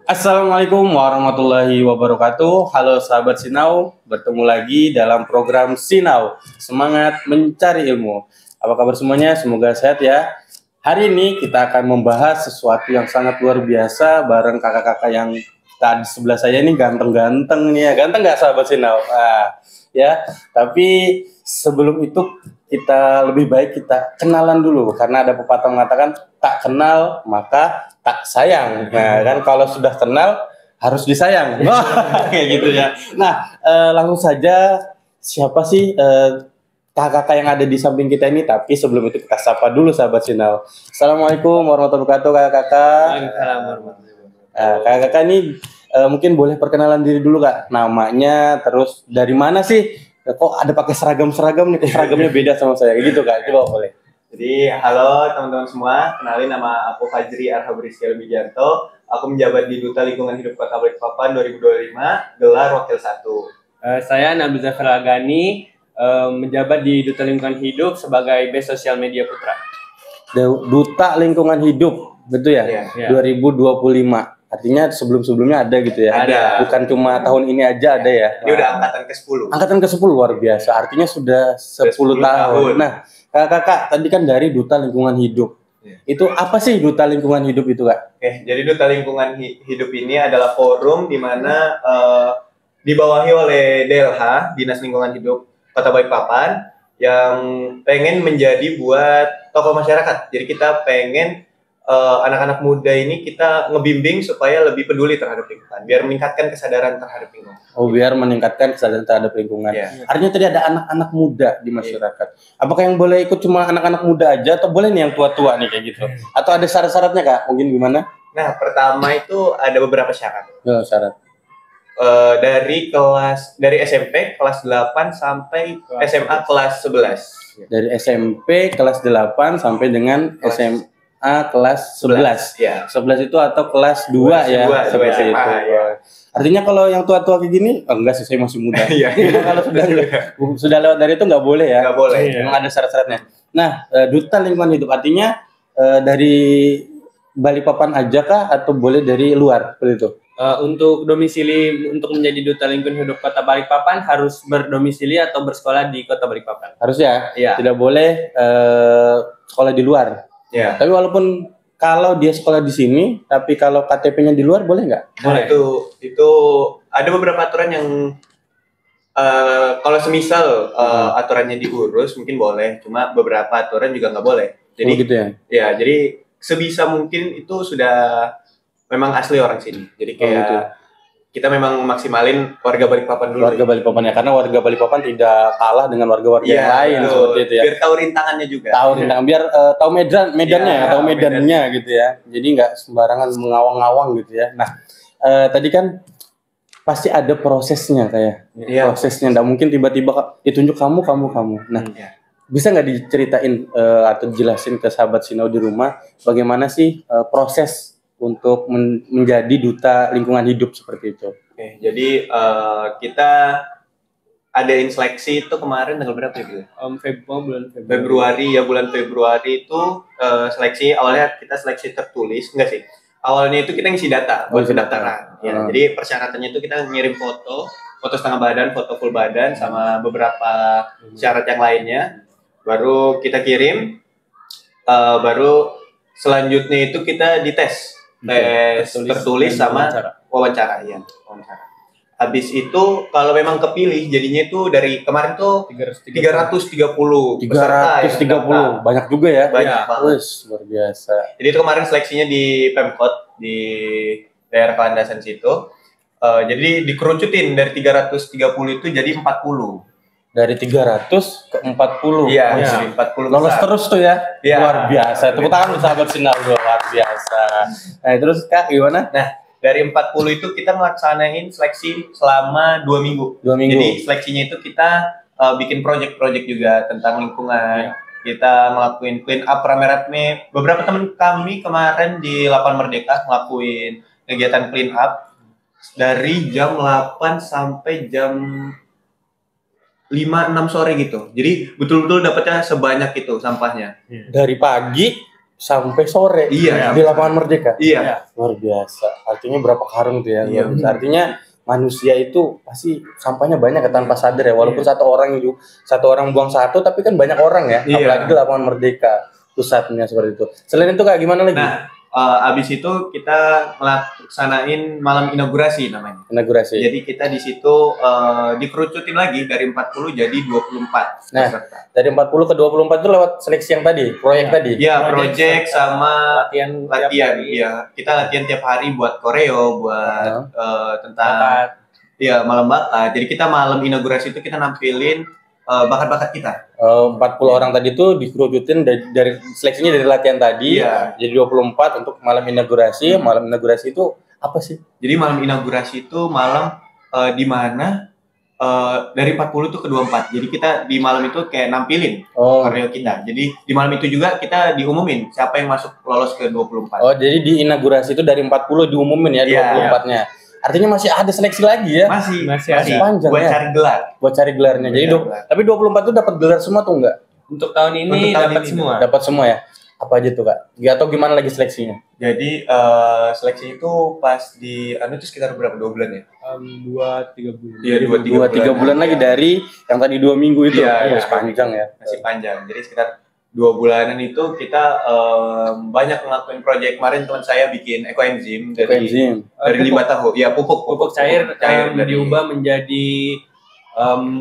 Assalamualaikum warahmatullahi wabarakatuh. Halo sahabat Sinau, bertemu lagi dalam program Sinau, semangat mencari ilmu. Apa kabar semuanya? Semoga sehat ya. Hari ini kita akan membahas sesuatu yang sangat luar biasa bareng kakak-kakak yang tadi sebelah saya ini ganteng-ganteng nih ya. Ganteng nggak sahabat Sinau? Ya. Tapi sebelum itu kita lebih baik kita kenalan dulu karena ada pepatah mengatakan tak kenal maka tak sayang. Nah, kan kalau sudah kenal harus disayang. Kayak gitu ya. Nah, langsung saja siapa sih kakak-kakak yang ada di samping kita ini? Tapi sebelum itu kita sapa dulu sahabat Sinau. Assalamualaikum warahmatullahi wabarakatuh kakak-kakak. Waalaikumsalam warahmatullahi wabarakatuh. Kakak-kakak ini mungkin boleh perkenalan diri dulu kak. Namanya, terus dari mana sih? Kok ada pakai seragam-seragam nih? Kok seragamnya beda sama saya? Gitu kak. Coba boleh. Jadi, halo teman-teman semua. Kenalin, nama aku Fajri Arhabrizky Wijanto. Aku menjabat di Duta Lingkungan Hidup Kota Balikpapan 2025, gelar Wakil 1. Saya Nabil Zafar Agani, menjabat di Duta Lingkungan Hidup sebagai Best Social Media Putra. Duta Lingkungan Hidup, betul ya? Iya. 2025. Artinya sebelum-sebelumnya ada gitu ya? Ada. Bukan cuma tahun ini aja ada ya? Ini udah angkatan ke-10. Angkatan ke-10 luar biasa. Artinya sudah 10 tahun. Nah, kakak tadi kan dari Duta Lingkungan Hidup. Iya. Itu apa sih Duta Lingkungan Hidup itu kak? Oke, jadi Duta Lingkungan Hidup ini adalah forum di mana dibawahi oleh DLH, Dinas Lingkungan Hidup Kota Balikpapan, yang pengen menjadi buat tokoh masyarakat. Jadi kita pengen anak-anak muda ini kita ngebimbing supaya lebih peduli terhadap lingkungan, biar meningkatkan kesadaran terhadap lingkungan. Oh, biar meningkatkan kesadaran terhadap lingkungan. Iya. Artinya tadi ada anak-anak muda di masyarakat. Apakah yang boleh ikut cuma anak-anak muda aja atau boleh nih yang tua-tua nih kayak gitu? Atau ada syarat-syaratnya kak? Mungkin gimana? Nah, pertama itu ada beberapa syarat. Oh, syarat. Dari SMP kelas 8 sampai SMA kelas 11. Dari SMP kelas 8 sampai dengan SMA kelas 11. Ya. 11 itu atau kelas 2 ya, dua seperti SMA, itu. ya. Artinya kalau yang tua-tua kayak gini, enggak sih, saya masih muda. Iya. Kalau sudah lewat dari itu nggak boleh ya. Nggak boleh. Memang ada syarat-syaratnya. Nah, Duta Lingkungan Hidup artinya dari Balikpapan aja kah atau boleh dari luar seperti itu? Untuk domisili untuk menjadi Duta Lingkungan Hidup Kota Balikpapan harus berdomisili atau bersekolah di Kota Balikpapan. Harus ya? Iya. Tidak boleh sekolah di luar. Ya. Tapi walaupun kalau dia sekolah di sini, tapi kalau KTP-nya di luar boleh nggak? Nah, itu ada beberapa aturan yang kalau semisal aturannya diurus mungkin boleh, cuma beberapa aturan juga nggak boleh. Jadi gitu ya? Ya, jadi sebisa mungkin itu sudah memang asli orang sini. Jadi kayak gitu. kita memang maksimalin warga Balikpapan dulu. Warga Balikpapan ya, karena warga Balikpapan tidak kalah dengan warga-warga yang lain seperti itu ya. Biar tahu rintangannya juga. Tahu rintangan, biar tahu medannya, Ya, tahu medannya gitu ya. Jadi nggak sembarangan mengawang-awang gitu ya. Nah, tadi kan pasti ada prosesnya kayak Iya. prosesnya. Nggak mungkin tiba-tiba ditunjuk kamu. Nah, Iya. bisa nggak diceritain atau dijelasin ke sahabat Sinau di rumah bagaimana sih proses untuk menjadi Duta Lingkungan Hidup seperti itu? Oke, jadi kita adain seleksi itu kemarin tanggal berapa ya, Bu? Bulan Bulan Februari itu seleksi. Awalnya kita seleksi tertulis, enggak sih? Awalnya itu kita ngisi data buat pendaftaran. Ya, jadi persyaratannya itu kita ngirim foto setengah badan, foto full badan, sama beberapa syarat yang lainnya. Baru kita kirim, baru selanjutnya itu kita dites. Tes tertulis sama wawancara. Habis itu kalau memang kepilih jadinya itu dari kemarin tuh 330 peserta yang 330, banyak juga ya. Banyak banget. Wih, luar biasa. Jadi itu kemarin seleksinya di Pemkot di daerah Landasan situ. Jadi dikerucutin dari 330 itu jadi 40. Dari 300 ke 40. Iya, Wih, jadi 40 lolos besar. terus tuh ya. Iya. Luar biasa. Tepuk tangan untuk sahabat Sinau, luar biasa. Nah, terus Kak gimana? Nah, dari 40 itu kita melaksanain seleksi selama 2 minggu. 2 minggu. Jadi seleksinya itu kita bikin project-project juga tentang lingkungan. Kita ngelakuin clean up rame-rame. Beberapa teman kami kemarin di Lapangan Merdeka ngelakuin kegiatan clean up dari jam 8 sampai jam 5-6 sore gitu. Jadi betul-betul dapatnya sebanyak itu sampahnya. Dari pagi sampai sore Iya. di lapangan Merdeka. Iya. Luar biasa. Artinya berapa karung tuh ya? Iya. Luar biasa. Artinya manusia itu pasti sampahnya banyak ya tanpa sadar ya. Walaupun satu orang buang satu, tapi kan banyak orang ya. Iya. Apalagi di lapangan Merdeka pusatnya seperti itu. Selain itu Kak, gimana lagi? Nah, abis itu kita melaksanain malam inaugurasi namanya. Inaugurasi. Jadi kita di situ dikerucutin lagi dari 40 jadi 24 Nah, peserta. dari 40 ke 24 itu lewat seleksi yang tadi, proyek tadi. Iya, project sama latihan. Iya. Kita latihan tiap hari buat koreo, buat tentang malam bakat. Jadi kita malam inaugurasi itu kita nampilin bakat-bakat kita. 40 orang tadi itu dikerucutin dari seleksinya dari latihan tadi. Iya. Jadi 24 untuk malam inaugurasi. Malam inaugurasi itu apa sih? Jadi malam inaugurasi itu malam di mana dari 40 tuh ke 24. Jadi kita di malam itu kayak nampilin koreo kita. Jadi di malam itu juga kita diumumin siapa yang masuk lolos ke 24. Oh, jadi di inaugurasi itu dari 40 diumumin ya 24-nya. Artinya masih ada seleksi lagi ya? Masih panjang buat ya. cari gelar. Buat cari gelarnya. Jadi tapi 24 itu dapat gelar semua tuh enggak? Untuk tahun ini dapat semua. Dapat semua ya. Apa aja tuh Kak? Atau gimana lagi seleksinya? Jadi seleksi itu pas di itu sekitar berapa, 2 bulan ya? 2-3 bulan. Iya, 2-3 bulan lagi dari yang tadi 2 minggu itu. Iya, Masih panjang ya. Masih panjang. Jadi sekitar 2 bulanan itu kita banyak ngelakuin proyek. Kemarin teman saya bikin ekoenzim dari limbah tahu. Ya, pupuk cair diubah menjadi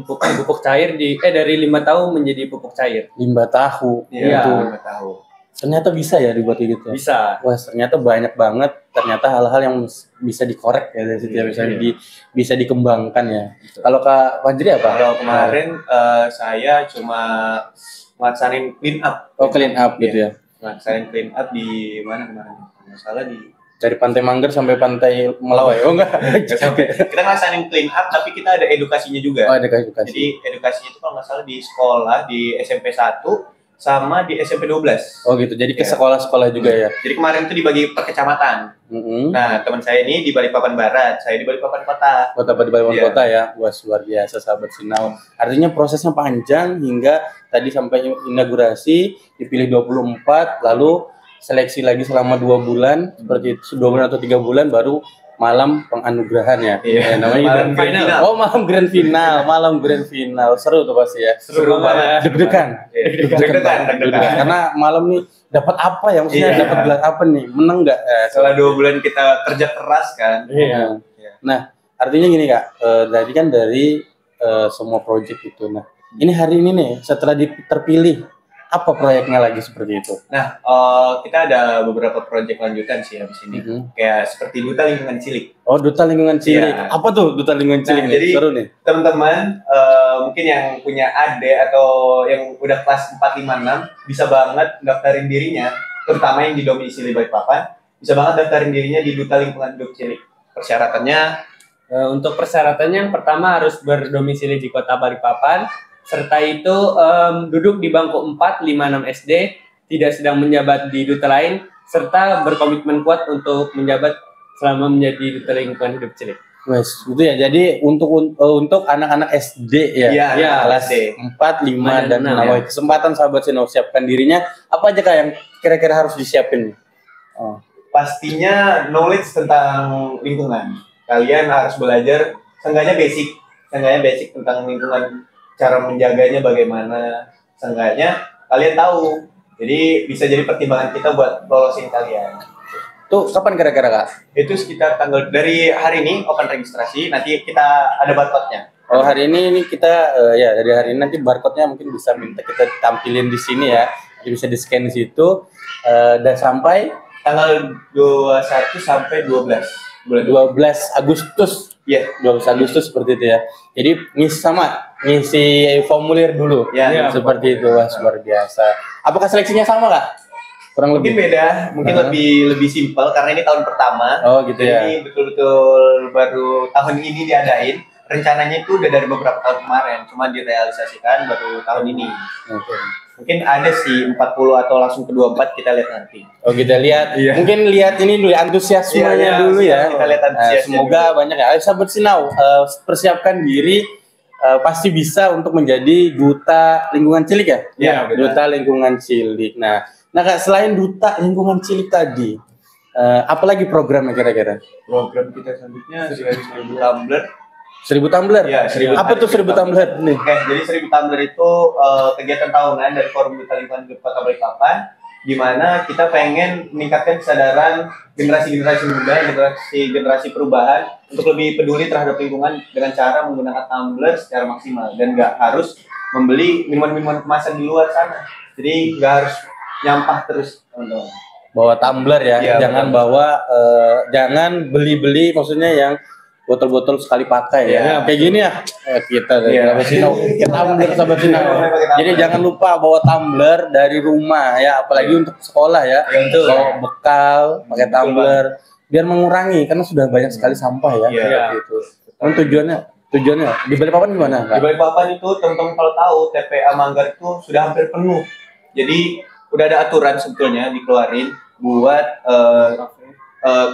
pupuk cair dari limbah tahu menjadi pupuk cair. Limbah tahu. Iya, limbah tahu. Ternyata bisa ya dibuat gitu. Bisa. Wah, ternyata banyak banget. Ternyata hal-hal yang bisa dikorek ya dari situ ya, bisa dikembangkan ya. Kalau Kak Fajri apa? Kalau kemarin saya cuma ngelaksanain clean up. Oh, clean up gitu ya. Ngelaksanain clean up di mana kemarin? Nggak salah di dari Pantai Manggar sampai Pantai Melawai. Oh enggak. Kita ngelaksanain clean up tapi kita ada edukasinya juga. Oh, ada edukasi. Jadi edukasinya itu kalau nggak salah di sekolah di SMP 1 sama di SMP 12. Oh gitu. Jadi ke sekolah-sekolah juga ya. Jadi kemarin itu dibagi per kecamatan. Nah, teman saya ini di Balikpapan Barat, saya di Balikpapan Kota. Di Balikpapan Kota ya. Wah, luar biasa sahabat Sinau. Artinya prosesnya panjang hingga tadi sampai inaugurasi dipilih 24 lalu seleksi lagi selama 2 bulan seperti itu, 2 bulan atau 3 bulan baru malam penganugerahan ya. Iya, namanya malam grand final. Oh, malam grand final. Seru tuh pasti ya. Seru banget. Deg-degan. Deg-degan. Karena malam nih dapat apa ya? Maksudnya dapat gelar apa nih? Menang enggak? Setelah 2 bulan kita kerja keras kan. Iya. Nah, artinya gini Kak, tadi kan dari semua proyek itu. Nah, ini hari ini nih setelah terpilih apa proyeknya lagi seperti itu? Nah, kita ada beberapa proyek lanjutan sih habis ini. Kayak seperti Duta Lingkungan Cilik. Oh, Duta Lingkungan Cilik. Yeah. Apa tuh Duta Lingkungan Cilik? Jadi seru nih. Teman-teman mungkin yang punya adik atau yang udah kelas 4, 5, 6 bisa banget daftarin dirinya, terutama yang di domisili Balikpapan, bisa banget daftarin dirinya di Duta Lingkungan Hidup Cilik. Persyaratannya untuk persyaratannya yang pertama harus berdomisili di Kota Balikpapan. Serta itu duduk di bangku 4, 5, 6 SD, tidak sedang menjabat di duta lain, serta berkomitmen kuat untuk menjabat selama menjadi Duta Lingkungan Hidup Cilik. Wes, gitu ya. Jadi untuk anak-anak SD ya, kelas 4, 5 dan 6. Kesempatan sahabat Sinau siapkan dirinya. Apa aja Kak yang kira-kira harus disiapin? Pastinya knowledge tentang lingkungan. Kalian harus belajar seenggaknya basic tentang lingkungan. Cara menjaganya bagaimana, seenggaknya kalian tahu. Jadi bisa jadi pertimbangan kita buat lolosin kalian. Tuh kapan kira-kira Kak? Itu sekitar dari hari ini open registrasi, nanti kita ada barcode-nya. Oh, hari ini kita dari hari ini nanti barcode-nya mungkin bisa minta kita tampilin di sini ya. Jadi bisa di-scan di situ dan sampai tanggal 21 sampai 12 Agustus. Iya, 12 Agustus seperti itu ya. Jadi ngisi formulir dulu. Ya, seperti itu. Wah, luar biasa. Apakah seleksinya sama Kak? Kurang mungkin lebih beda, mungkin lebih simpel karena ini tahun pertama. Oh, gitu ya. Jadi betul-betul baru tahun ini diadain. Rencananya itu udah dari beberapa tahun kemarin, cuma direalisasikan baru tahun ini. Okay. Mungkin ada sih 40 atau langsung ke 24, kita lihat nanti. Oh, kita lihat. Iya. Mungkin lihat ini dulu antusiasmenya dulu ya. Kita lihat antusiasnya. Semoga dulu. Banyak ya. Ayo sahabat Sinau, persiapkan diri pasti bisa untuk menjadi Duta Lingkungan Cilik ya? Iya, Duta Lingkungan Cilik. Nah, Nah Kak, selain duta lingkungan cilik tadi, apalagi programnya kira-kira? Program kita selanjutnya 1000 tumbler. 1000 tumbler? Iya, 1000. Apa tuh 1000 tumbler nih? Oke, jadi 1000 tumbler itu kegiatan tahunan dari Forum Duta Lingkungan Hidup Kota Balikpapan, di mana kita pengen meningkatkan kesadaran generasi-generasi muda, generasi perubahan untuk lebih peduli terhadap lingkungan dengan cara menggunakan tumbler secara maksimal dan nggak harus membeli minuman-minuman kemasan di luar sana. Jadi nggak harus nyampah terus, teman-teman. Bawa tumbler ya, Iya, jangan betul. bawa, jangan beli-beli, maksudnya yang botol-botol sekali pakai ya. Iya. Kayak gini ya, kita dari Iya. Sahabat Sinau, tumbler Sahabat Sinau. Jadi jangan lupa bawa tumbler dari rumah ya, apalagi untuk sekolah ya. Iya, betul. Bawa bekal, pakai Betul, tumbler, biar mengurangi karena sudah banyak sekali sampah ya. Iya. Seperti itu. Kan tujuannya di Balikpapan gimana? Di Balikpapan itu teman-teman kalau tahu TPA Manggar itu sudah hampir penuh. Jadi udah ada aturan sebetulnya dikeluarin buat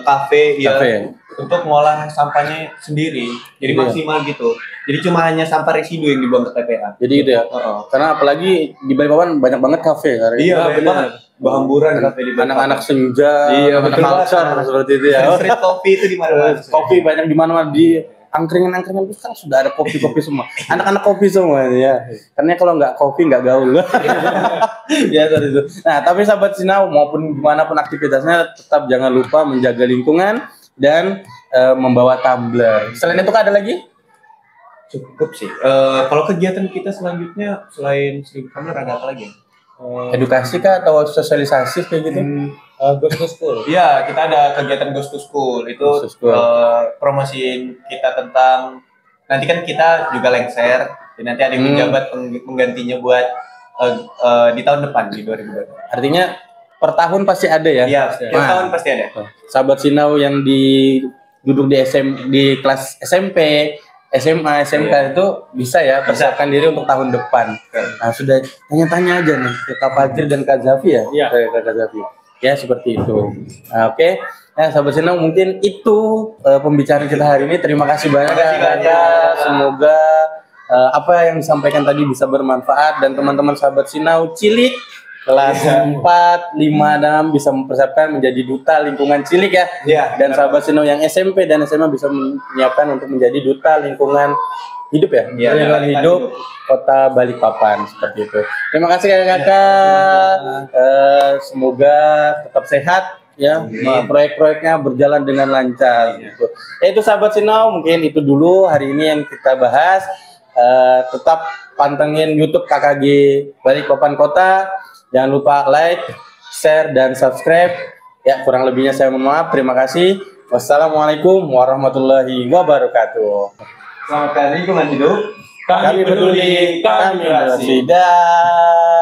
kafe ya Kafe. untuk ngolah sampahnya sendiri. Jadi Iya. maksimal gitu. Jadi cuma hanya sampah residu yang dibuang ke TPA. Jadi gitu ya. Karena apalagi di Balikpapan banyak banget kafe. Iya, benar. Bahamburan kafe di Balikpapan. Anak-anak senja, Iya, anak betul culture banget. seperti itu ya. Street coffee itu di mana-mana. Kopi banyak di mana-mana, di angkringan-angkringan itu kan sudah ada kopi-kopi semua. Anak-anak kopi semua ya. Karena kalau nggak kopi nggak gaul. Ya seperti itu. Nah, tapi sahabat Sinau maupun gimana pun aktivitasnya tetap jangan lupa menjaga lingkungan dan membawa tumbler. Selain itu Kak, ada lagi? Cukup sih. Kalau kegiatan kita selanjutnya selain 1000 tumbler ada apa lagi? Edukasi Kak atau sosialisasi kayak gitu? Ghost to School. Iya, kita ada kegiatan Ghost to School. Itu Ghost to School. promosiin kita tentang nanti kan kita juga lengser. Dan nanti ada yang menjabat penggantinya buat di tahun depan di 2020. Artinya per tahun pasti ada ya? Iya, tiap Nah, tahun pasti ada. sahabat Sinau yang duduk di kelas SMP, SMA, SMK itu bisa ya persiapkan diri untuk tahun depan. Nah, sudah tanya-tanya aja nih ke Kak Fajri dan Kak Zafi ya? Iya. Ke Kak Zafi. Ya, seperti itu. Nah, oke. Nah, sahabat Sinau, mungkin itu pembicaraan kita hari ini. Terima kasih banyak Terima kasih Kak. banyak. Semoga apa yang disampaikan tadi bisa bermanfaat dan teman-teman sahabat Sinau cilik kelas 4, 5, 6 bisa mempersiapkan menjadi duta lingkungan cilik ya. Iya. Dan sahabat Sinau yang SMP dan SMA bisa menyiapkan untuk menjadi duta lingkungan hidup ya. Iya, Lingkungan lingkungan hidup Kota Balikpapan seperti itu. Terima kasih kakak-kakak. Semoga tetap sehat ya. Proyek-proyeknya berjalan dengan lancar. Gitu. Itu sahabat Sinau, mungkin itu dulu hari ini yang kita bahas. Tetap pantengin YouTube KKG Balikpapan Kota. Jangan lupa like, share, dan subscribe. Ya, kurang lebihnya saya mohon maaf. Terima kasih. Wassalamualaikum warahmatullahi wabarakatuh. Selamatkan lingkungan hidup. Kami peduli, kami berhasil. Dah.